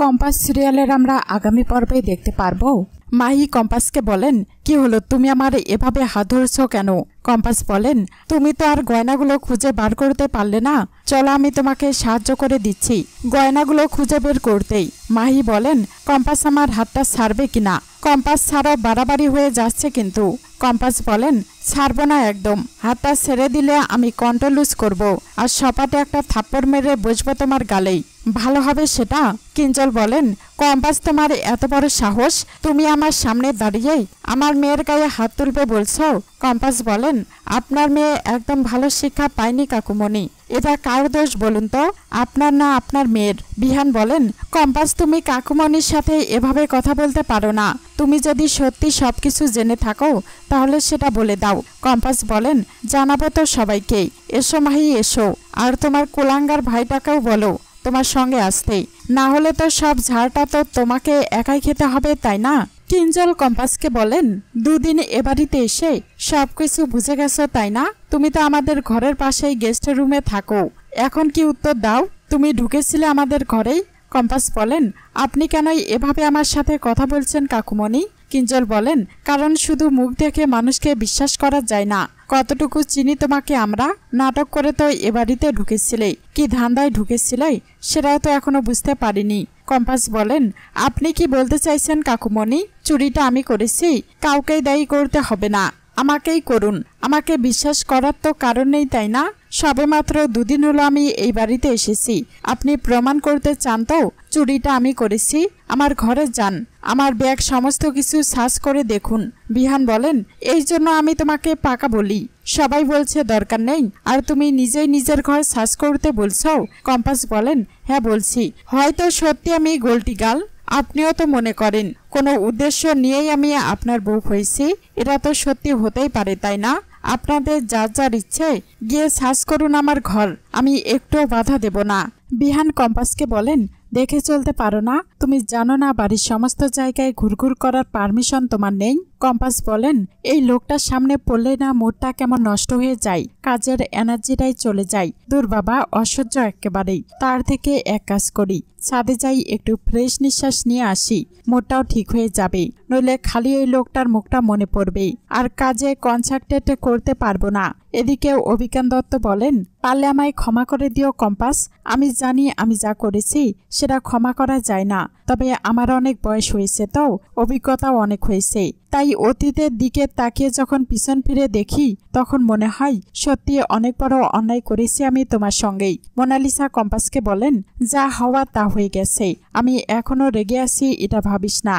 Compass সিরিয়ালের আমরা আগামী পর্বে দেখতে পারবো। মাহি কম্পাসকে বলেন, কি হলো, তুমি আমার এভাবে হাত ধরছ কেন? কম্পাস বলেন, তুমি তো আর গয়নাগুলো খুঁজে বার করতে পারলে না, চলো আমি তোমাকে সাহায্য করে দিচ্ছি গয়নাগুলো খুঁজে বের করতেই। মাহি বলেন, কম্পাস আমার হাতটা ছাড়বে কিনা? কম্পাস ছাড়াও বাড়াবাড়ি হয়ে যাচ্ছে কিন্তু। কম্পাস বলেন, ছাড়বো না একদম, হাতটা ছেড়ে দিলে আমি কন্ট্রোল লুজ করবো আর সপাটে একটা থাপ্পড় মেরে বসবো তোমার গালেই, ভালো হবে সেটা? কিঞ্জল বলেন, কম্পাস তোমার এত বড় সাহস, তুমি আমার সামনে দাঁড়িয়ে আমার মেয়ের গায়ে হাত তুলবে বলছো? কম্পাস বলেন, আপনার মেয়ে একদম ভালো শিক্ষা পায়নি কাকুমণি, এটা কার দোষ বলুন তো, আপনার না আপনার মেয়ের। বিহান বলেন, কম্পাস তুমি কাকুমণির সাথে এভাবে কথা বলতে পারো না, তুমি যদি সত্যি সবকিছু জেনে থাকো তাহলে সেটা বলে দাও। কম্পাস বলেন, জানাবো তো সবাইকে, এসো মাহি এসো, আর তোমার কুলাঙ্গার ভাইটাকেও বলো তোমার সঙ্গে আসতে, না হলে তো সব ঝাড়টা তো তোমাকে একাই খেতে হবে, তাই না? কিঞ্জল কম্পাসকে বলেন, দুদিন এ বাড়িতে এসে সবকিছু বুঝে গেছো তাই না? তুমি তো আমাদের ঘরের পাশেই গেস্ট রুমে থাকো, এখন কি উত্তর দাও, তুমি ঢুকেছিলে আমাদের ঘরেই? কম্পাস বলেন, আপনি কেন এভাবে আমার সাথে কথা বলছেন কাকুমণি? কিঞ্জল বলেন, কারণ শুধু মুখ দেখে মানুষকে বিশ্বাস করা যায় না, কতটুকু চিনি তোমাকে আমরা, নাটক করে তো এ বাড়িতে ঢুকেছিলে, কি ধান্দায় ঢুকেছিলে সেটাও তো এখনো বুঝতে পারিনি। কম্পাস বলেন, আপনি কি বলতে চাইছেন কাকুমণি, চুরিটা আমি করেছি? কাউকেই দায়ী করতে হবে না, আমাকেই করুন, আমাকে বিশ্বাস করার তো কারণ নেই তাই না? সবেমাত্র দুদিন হলো আমি এই বাড়িতে এসেছি, আপনি প্রমাণ করতে চান তো চুরিটা আমি করেছি? আমার ঘরে যান, আমার ব্যাগ সমস্ত কিছু সার্চ করে দেখুন। বিহান বলেন, এই জন্য আমি তোমাকে পাকা বলি, সবাই বলছে দরকার নেই, আর তুমি নিজেই নিজের ঘর সার্চ করতে বলছো? কম্পাস বলেন, হ্যাঁ বলছি, হয়তো সত্যি আমি গোলটি গাল, আপনিও তো মনে করেন কোনো উদ্দেশ্য নিয়েই আমি আপনার বউ হয়েছি, এটা তো সত্যি হতেই পারে তাই না? আপনাদের যার যার ইচ্ছে গিয়ে সার্চ করুন আমার ঘর, আমি একটুও বাধা দেব না। বিহান কম্পাসকে বলেন, দেখে চলতে পারো না, তুমি জানো না বাড়ির সমস্ত জায়গায় ঘুরঘুর করার পারমিশন তোমার নেই? কম্পাস বলেন, এই লোকটার সামনে পড়লে না মুডটা কেমন নষ্ট হয়ে যায়, কাজের এনার্জিটাই চলে যায়, দূর বাবা, অসহ্য একেবারেই, তার থেকে এক কাজ করি, ছাদে যাই একটু ফ্রেশ নিঃশ্বাস নিয়ে আসি, মুডটাও ঠিক হয়ে যাবে, নইলে খালি এই লোকটার মুখটা মনে পড়বে, আর কাজে কনসেন্ট্রেট করতে পারবো না। এদিকে অভিজ্ঞান দত্ত বলেন, পারলে আমায় ক্ষমা করে দিও কম্পাস, আমি জানি আমি যা করেছি সেটা ক্ষমা করা যায় না, তবে আমার অনেক বয়স হয়েছে তো অভিজ্ঞতাও অনেক হয়েছে, তাই অতীতের দিকে তাকিয়ে যখন পিছন ফিরে দেখি তখন মনে হয় সত্যি অনেক বড় অন্যায় করেছি আমি তোমার সঙ্গেই। মোনালিসা কম্পাসকে বলেন, যা হওয়া তা হয়ে গেছে, আমি এখনো রেগে আছি এটা ভাবিস না।